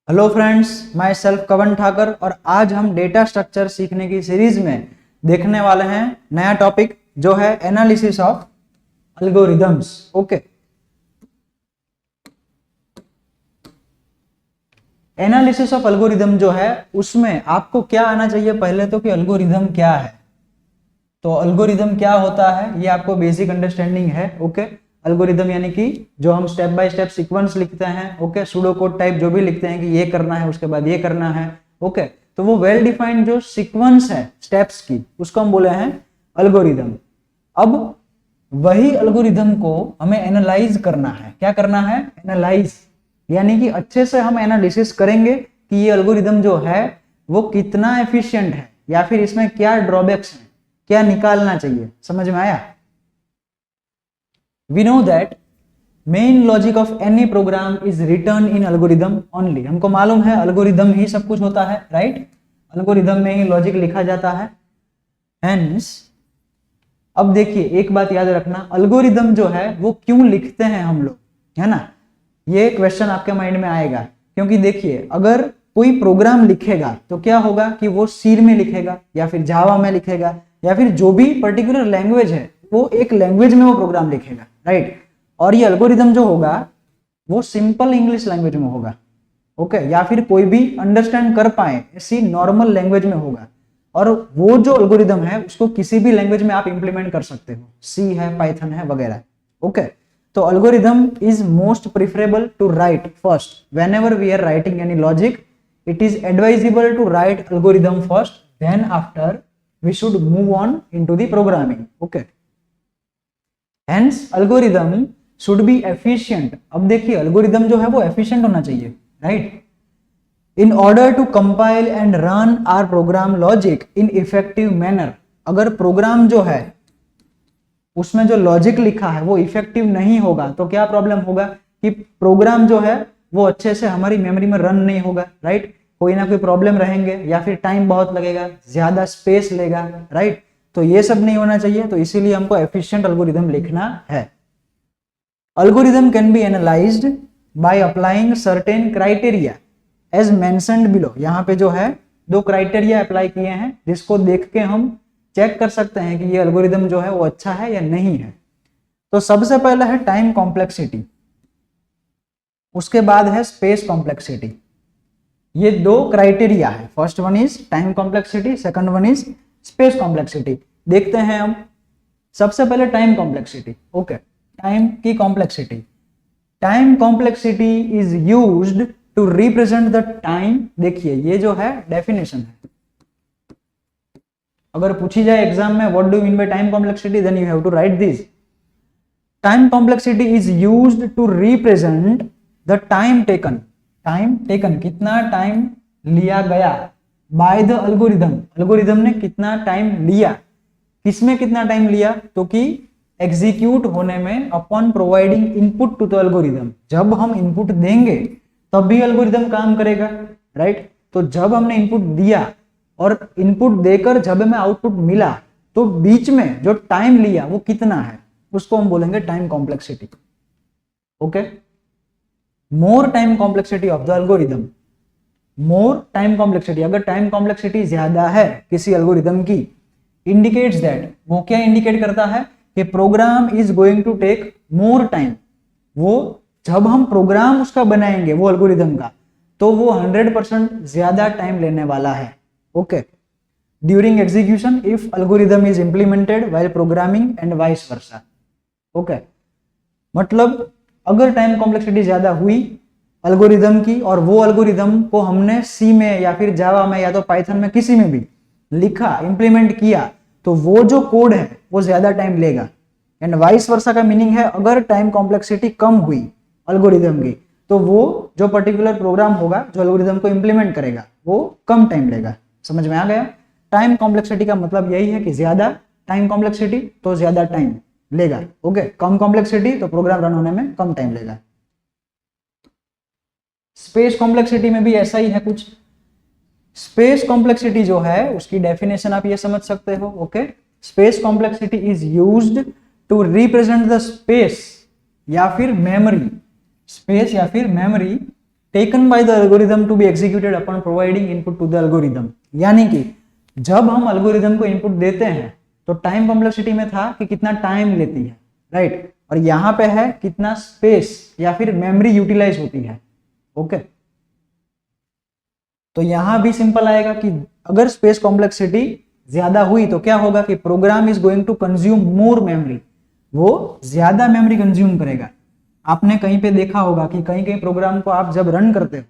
Hello friends, my self कवन ठाकर और आज हम डेटा स्ट्रक्चर सीखने की सीरीज में देखने वाले हैं नया टॉपिक जो है analysis of algorithms. Okay, analysis of algorithm जो है उसमें आपको क्या आना चाहिए पहले तो कि एल्गोरिदम क्या है। तो एल्गोरिदम क्या होता है ये आपको बेसिक अंडरस्टैंडिंग है। ओके, एल्गोरिदम यानी कि जो हम स्टेप बाय स्टेप सीक्वेंस लिखते हैं। ओके, सूडो कोड टाइप जो भी लिखते हैं कि ये करना है उसके बाद ये करना है। ओके, तो वो वेल डिफाइंड जो सीक्वेंस है स्टेप्स की उसको हम बोले हैं एल्गोरिदम। अब वही एल्गोरिदम को हमें एनालाइज करना है। क्या करना है? एनालाइज, यानी कि अच्छे से हम एनालिसिस करेंगे कि ये एल्गोरिदम जो है वो कितना एफिशिएंट है या फिर इसमें क्या ड्रॉबैक्स है, क्या निकालना चाहिए। समझ में आया? We know that main logic of any program is written in algorithm only। हमको मालूम है एल्गोरिदम ही सब कुछ होता है, राइट? एल्गोरिदम में ही लॉजिक लिखा जाता है। Hence, अब देखिए एक बात याद रखना, एल्गोरिदम जो है वो क्यों लिखते हैं हम लोग, है ना? ये क्वेश्चन आपके माइंड में आएगा, क्योंकि देखिए अगर कोई प्रोग्राम लिखेगा तो क्या होगा कि वो सी में लिखेगा या फिर जावा में लिखेगा या फिर जो भी पर्टिकुलर लैंग्वेज है वो एक लैंग्वेज में वो प्रोग्राम लिखेगा, राइट? और ये एल्गोरिदम जो होगा वो सिंपल इंग्लिश लैंग्वेज में होगा। ओके, या फिर कोई भी अंडरस्टैंड कर पाए ऐसी नॉर्मल लैंग्वेज में होगा। और वो जो एल्गोरिदम है उसको किसी भी लैंग्वेज में आप इंप्लीमेंट कर सकते हो, सी है, पाइथन है वगैरह। ओके, तो algorithm is most preferable to write first whenever we are writing any logic. It is advisable to write algorithm first, then after we should move on into the programming। okay, hence algorithm should be efficient। अब देखिए algorithm जो है वो efficient होना चाहिए, right? in order to compile and run our program logic in effective manner। अगर programme जो है उसमें जो लॉजिक लिखा है वो इफेक्टिव नहीं होगा तो क्या प्रॉब्लम होगा कि प्रोग्राम जो है वो अच्छे से हमारी मेमोरी में रन नहीं होगा, राइट? कोई ना कोई प्रॉब्लम रहेंगे या फिर टाइम बहुत लगेगा, ज्यादा स्पेस लेगा, राइट? तो ये सब नहीं होना चाहिए, तो इसीलिए हमको एफिशिएंट एल्गोरिदम लिखना है। Algorithm can be analysed by applying certain criteria as mentioned below. यहाँ पे जो है दो क्राइटेरिया अप्लाई किए हैं जिसको देख के हम चेक कर सकते हैं कि ये एल्गोरिदम जो है वो अच्छा है या नहीं है। तो सबसे पहला है टाइम कॉम्प्लेक्सिटी, उसके बाद है स्पेस कॉम्प्लेक्सिटी। ये दो क्राइटेरिया है, first one is time complexity, second one is space complexity. देखते हैं हम सबसे पहले टाइम कॉम्प्लेक्सिटी। ओके, टाइम की complexity. Time complexity is used to represent the time. देखिए ये जो है डेफिनेशन है, अगर पूछी जाए एग्जाम में what do you mean by time complexity, then you have to write this. Time complexity is used to represent the time taken. Time taken, कितना टाइम लिया गया बाय द एल्गोरिदम। एल्गोरिदम ने कितना टाइम लिया, किसमें कितना time लिया, तो कि एग्जीक्यूट होने में upon providing input to the algorithm. जब हम इनपुट देंगे तब भी एल्गोरिदम काम करेगा, राइट? तो जब हमने इनपुट दिया और इनपुट देकर जब हमें आउटपुट मिला तो बीच में जो टाइम लिया वो कितना है उसको हम बोलेंगे time complexity. Okay, more time complexity of the algorithm. More time complexity, अगर टाइम कॉम्प्लेक्सिटी ज्यादा है किसी एल्गोरिदम की, इंडिकेट्स दैट, वो क्या इंडिकेट करता है कि program is going to take more time. वो जब हम प्रोग्राम उसका बनाएंगे वो एल्गोरिदम का तो वो 100% ज्यादा टाइम लेने वाला है। Okay, during execution if algorithm is implemented while programming and vice versa. Okay, मतलब अगर टाइम कॉम्प्लेक्सिटी ज्यादा हुई एल्गोरिदम की और वो एल्गोरिदम को हमने सी में या फिर जावा में या तो पाइथन में किसी में भी लिखा, इंप्लीमेंट किया, तो वो जो कोड है वो ज्यादा टाइम लेगा। एंड वाइस वर्सा का मीनिंग है अगर टाइम कॉम्प्लेक्सिटी कम हुई एल्गोरिदम की तो वो जो पर्टिकुलर प्रोग्राम होगा जो एल्गोरिदम को इंप्लीमेंट करेगा वो कम टाइम लेगा। समझ में आ गया? टाइम कॉम्प्लेक्सिटी का मतलब यही है कि ज्यादा टाइम कॉम्प्लेक्सिटी तो ज्यादा टाइम लेगा। ओके, कम कॉम्प्लेक्सिटी तो प्रोग्राम रन होने में कम टाइम लेगा। स्पेस कॉम्प्लेक्सिटी में भी ऐसा ही है कुछ। स्पेस कॉम्प्लेक्सिटी जो है उसकी डेफिनेशन आप ये समझ सकते हो। Okay, space complexity is used to represent the space या फिर मेमोरी, स्पेस या फिर memory taken by the algorithm to be executed upon providing input to the algorithm. यानी कि जब हम एल्गोरिदम को इनपुट देते हैं तो टाइम कॉम्प्लेक्सिटी में था कि कितना टाइम लेती है, राइट, और यहाँ पे है कितना स्पेस या फिर मेमोरी यूटिलाइज होती है। ओके, तो यहां भी सिंपल आएगा कि अगर स्पेस कॉम्प्लेक्सिटी ज्यादा हुई तो क्या होगा कि program is going to consume more memory, वो ज्यादा मेमोरी कंज्यूम करेगा। आपने कहीं पे देखा होगा कि कहीं कहीं प्रोग्राम को आप जब रन करते हो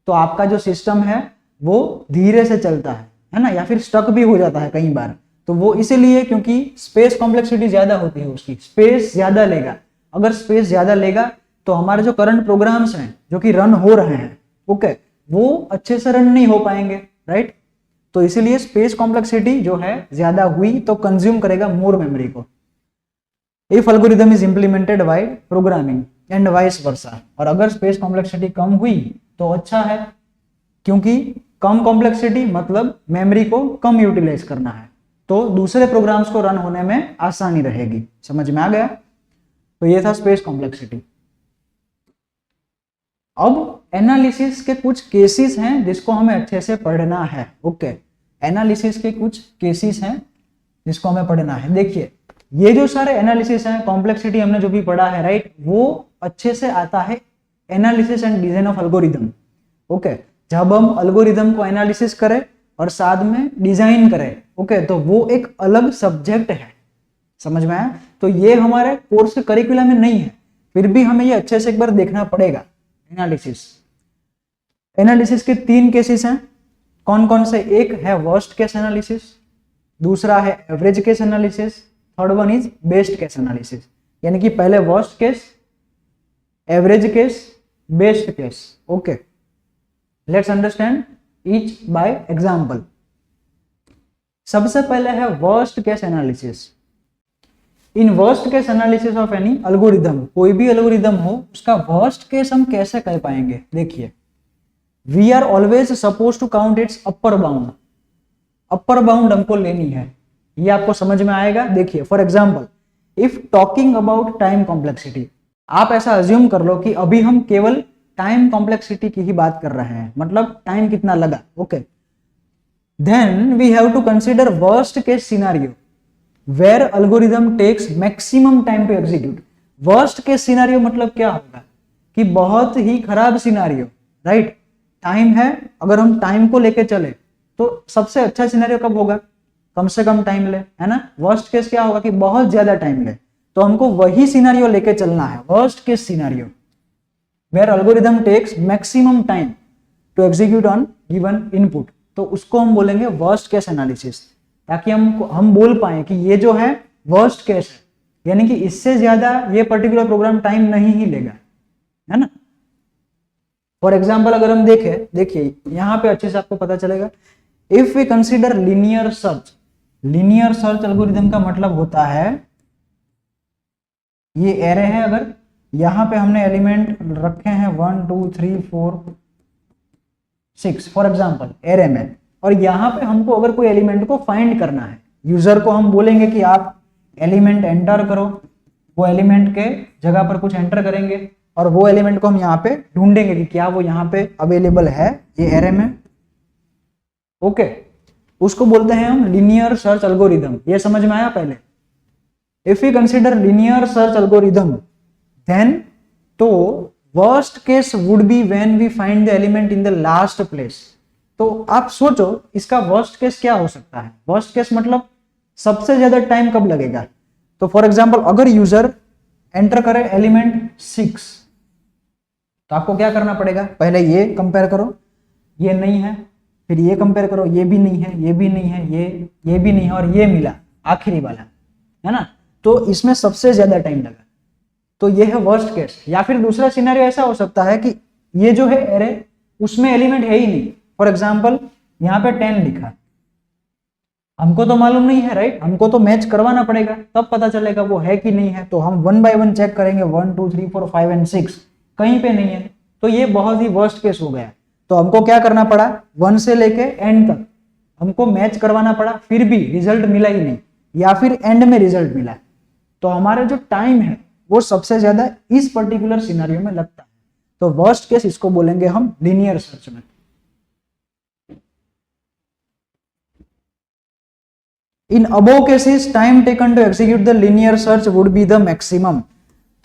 तो आपका जो सिस्टम है वो धीरे से चलता है ना, या फिर स्टक भी हो जाता है कई बार। तो वो इसीलिए क्योंकि स्पेस कॉम्प्लेक्सिटी ज्यादा होती है, उसकी स्पेस ज्यादा लेगा। अगर स्पेस ज्यादा लेगा तो हमारे जो करंट प्रोग्राम्स हैं जो कि रन हो रहे हैं, ओके, वो अच्छे से रन नहीं हो पाएंगे, राइट। तो इसीलिए स्पेस कॉम्प्लेक्सिटी जो है ज्यादा हुई तो कंज्यूम करेगा मोर मेमोरी को। If algorithm is implemented bye programming and vice versa, और अगर स्पेस कॉम्प्लेक्सिटी कम हुई तो अच्छा है, क्योंकि कम कॉम्प्लेक्सिटी मतलब मेमोरी को कम यूटिलाइज करना है, तो दूसरे प्रोग्राम्स को रन होने में आसानी रहेगी। समझ में आ गया? तो ये था स्पेस कॉम्प्लेक्सिटी। अब एनालिसिस के कुछ केसेस हैं जिसको हमें अच्छे से पढ़ना है। ओके, एनालिसिस के कुछ केसेस हैं जिसको हमें पढ़ना है। देखिए, ये जो सारे एनालिसिस हैं, कॉम्प्लेक्सिटी हमने जो भी पढ़ा है, राइट, वो अच्छे से आता है analysis and design of algorithm. Okay, जब हम एल्गोरिदम को एनालिसिस करें और साथ में डिजाइन करें, ओके, तो वो एक अलग सब्जेक्ट है। समझ में आया? तो ये हमारे कोर्स के करिकुलम में नहीं है, फिर भी हमें ये अच्छे से एक बार देखना पड़ेगा। एनालिसिस के 3 केसेस हैं। कौन कौन से? एक है वर्स्ट केस एनालिसिस, दूसरा है average case analysis, third one is best case analysis. यानी कि पहले worst case, average case, best case. Okay, let's understand each by example. सबसे पहले है worst case analysis. In worst case analysis of any algorithm, कोई भी algorithm हो उसका वर्स्ट केस हम कैसे कर पाएंगे? देखिए, we are always suppose to count its upper bound. Upper bound हमको लेनी है, ये आपको समझ में आएगा। देखिए, for example, if talking about time complexity, आप ऐसा अज्यूम कर लो कि अभी हम केवल टाइम कॉम्प्लेक्सिटी की ही बात कर रहे हैं, मतलब टाइम कितना लगा। Okay, then we have to consider worst case scenario where algorithm takes maximum time to execute. Worst case scenario मतलब क्या होगा कि बहुत ही खराब सिनेरियो, राइट, टाइम है, अगर हम टाइम को लेके चले तो सबसे अच्छा सिनेरियो कब होगा? कम से कम टाइम ले, है ना। वर्स्ट केस क्या होगा कि बहुत ज्यादा टाइम ले, तो हमको वही सिनेरियो लेके चलना है, worst case scenario where algorithm takes maximum time to execute on given input, तो उसको हम बोलेंगे वर्स्ट केस एनालिसिस, ताकि हम बोल पाए कि ये जो है वर्स्ट केस है, यानी कि इससे ज्यादा ये पर्टिकुलर प्रोग्राम टाइम नहीं ही लेगा, है ना। फॉर एग्जाम्पल अगर हम देखिए यहां पे अच्छे से आपको पता चलेगा। If we consider linear search, linear search algorithm का मतलब होता है, ये एरे है, अगर यहां पे हमने एलिमेंट रखे हैं 1 2 3 4 6 फॉर एग्जाम्पल एरे में, और यहां पे हमको अगर कोई एलिमेंट को फाइंड करना है, यूजर को हम बोलेंगे कि आप एलिमेंट एंटर करो, वो एलिमेंट के जगह पर कुछ एंटर करेंगे और वो एलिमेंट को हम यहाँ पे ढूंढेंगे कि क्या वो यहाँ पे अवेलेबल है ये एरे में। ओके, उसको बोलते हैं हम लीनियर सर्च एल्गोरिदम। ये समझ में आया पहले? If we consider linear search algorithm then, तो worst case would be when we find the element in the last place. तो आप सोचो इसका वर्स्ट केस क्या हो सकता है? वर्स्ट केस मतलब सबसे ज्यादा टाइम कब लगेगा? तो फॉर एग्जाम्पल अगर यूजर एंटर करे एलिमेंट 6, तो आपको क्या करना पड़ेगा? पहले ये कंपेयर करो, ये नहीं है, फिर ये कंपेयर करो, ये भी नहीं है, ये भी नहीं है, ये भी नहीं है, और ये मिला आखिरी वाला, है ना। तो इसमें सबसे ज्यादा टाइम लगा, तो ये है वर्स्ट केस। या फिर दूसरा सिनेरियो ऐसा हो सकता है कि ये जो है एरे, उसमें एलिमेंट है ही नहीं। फॉर एग्जाम्पल यहाँ पे 10 लिखा, हमको तो मालूम नहीं है, राइट, हमको तो मैच करवाना पड़ेगा, तब पता चलेगा वो है कि नहीं है। तो हम 1 बाय 1 चेक करेंगे, 1 2 3 4 5 एंड 6, कहीं पे नहीं है, तो ये बहुत ही वर्स्ट केस हो गया। तो हमको क्या करना पड़ा? 1 से लेके एंड तक हमको मैच करवाना पड़ा, फिर भी रिजल्ट मिला ही नहीं, या फिर एंड में रिजल्ट मिला। तो हमारा जो टाइम है वो सबसे ज्यादा इस पर्टिकुलर सिनेरियो में लगता है। तो वर्स्ट केस इसको बोलेंगे हम लीनियर सर्च में। In above cases time taken to execute the linear search would be the maximum.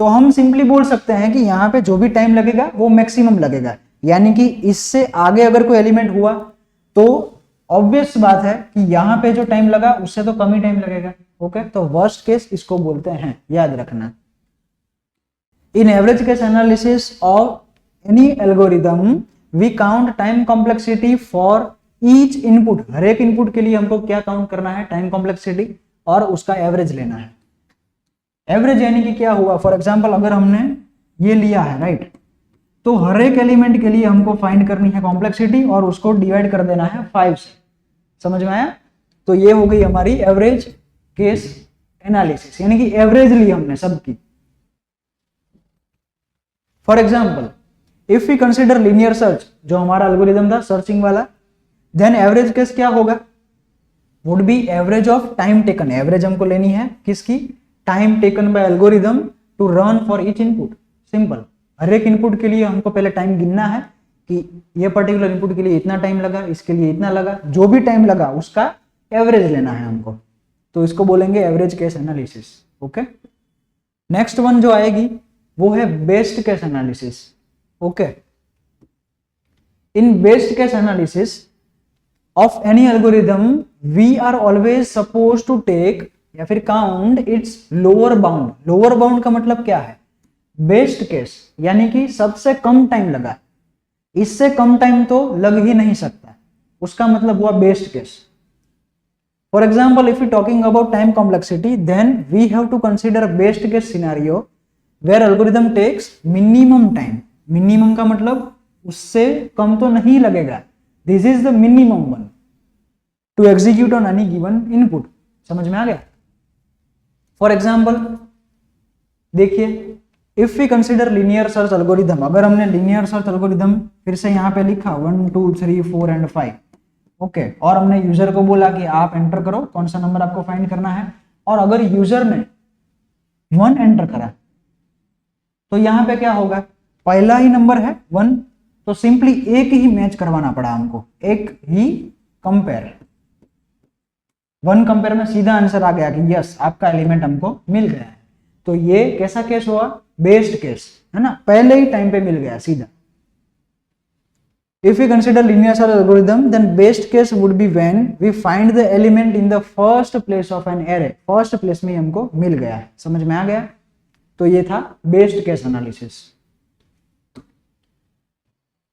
तो हम सिंपली बोल सकते हैं कि यहाँ पे जो भी टाइम लगेगा वो मैक्सिमम लगेगा, यानी कि इससे आगे अगर कोई एलिमेंट हुआ तो ऑब्वियस बात है कि यहाँ पे जो टाइम लगा उससे तो कम ही टाइम लगेगा। ओके, तो वर्स्ट केस इसको बोलते हैं, याद रखना। In average case analysis of any algorithm we count time complexity for each input. हर एक इनपुट के लिए हमको क्या काउंट करना है, टाइम कॉम्प्लेक्सिटी, और उसका एवरेज लेना है। एवरेज यानी कि क्या हुआ, फॉर एग्जांपल अगर हमने ये लिया है, राइट, तो हर एक एलिमेंट के लिए हमको फाइंड करनी है कॉम्प्लेक्सिटी और उसको डिवाइड कर देना है 5 से। समझ में आया? तो ये हो गई हमारी एवरेज केस एनालिसिस, यानी कि एवरेज ली हमने सबकी। For example if we consider linear search, जो हमारा एल्गोरिदम था सर्चिंग वाला, देन एवरेज केस क्या होगा, would be average of time taken. Average हमको लेनी है किसकी, time taken by algorithm to run for each input. Simple, हर एक इनपुट के लिए हमको पहले टाइम गिनना है कि ये पर्टिकुलर इनपुट के लिए इतना टाइम लगा, इसके लिए इतना लगा, जो भी टाइम लगा उसका एवरेज लेना है हमको, तो इसको बोलेंगे average case analysis. Okay, next one जो आएगी वो है best case analysis. Okay, in best case analysis of any algorithm we are always suppose to take या फिर count its lower bound. Lower bound का मतलब क्या है, बेस्ट केस यानी कि सबसे कम टाइम लगा, इससे कम टाइम तो लग ही नहीं सकता, उसका मतलब हुआ best case. For example if you talking about time complexity then we have to consider best case scenario where algorithm takes minimum time. Minimum का मतलब उससे कम तो नहीं लगेगा, this is the minimum one to execute on any given input. समझ में आ गया? फॉर एग्जाम्पल देखिए, if we consider linear search algorithm, अगर हमने लीनियर सर्च एल्गोरिदम फिर से यहाँ पे लिखा 1 2 3 4 एंड 5, ओके, और हमने यूजर को बोला कि आप एंटर करो कौन सा नंबर आपको फाइंड करना है, और अगर यूजर ने 1 एंटर करा तो यहाँ पे क्या होगा, पहला ही नंबर है 1, तो सिंपली एक ही मैच करवाना पड़ा हमको, एक ही कंपेयर। 1 कंपेयर में सीधा आंसर आ गया कि यस आपका एलिमेंट हमको मिल गया है। तो ये कैसा केस हुआ, बेस्ट केस है ना, पहले ही टाइम पे मिल गया सीधा। If we consider linear search algorithm then best case would be when we find the element in the first place of an array. First place में हमको मिल गया है। समझ में आ गया? तो ये था बेस्ट केस एनालिसिस।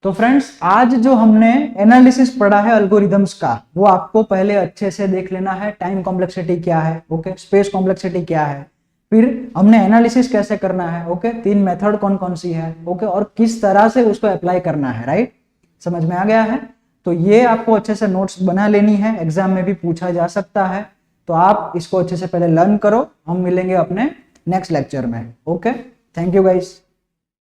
तो फ्रेंड्स आज जो हमने एनालिसिस पढ़ा है एल्गोरिदम्स का, वो आपको पहले अच्छे से देख लेना है। टाइम कॉम्प्लेक्सिटी क्या है, ओके, स्पेस कॉम्प्लेक्सिटी क्या है, फिर हमने एनालिसिस कैसे करना है, ओके, 3 मेथड कौन कौन सी है, ओके, और किस तरह से उसको अप्लाई करना है, राइट। समझ में आ गया है? तो ये आपको अच्छे से नोट्स बना लेनी है, एग्जाम में भी पूछा जा सकता है, तो आप इसको अच्छे से पहले लर्न करो। हम मिलेंगे अपने नेक्स्ट लेक्चर में। Okay, thank you guys.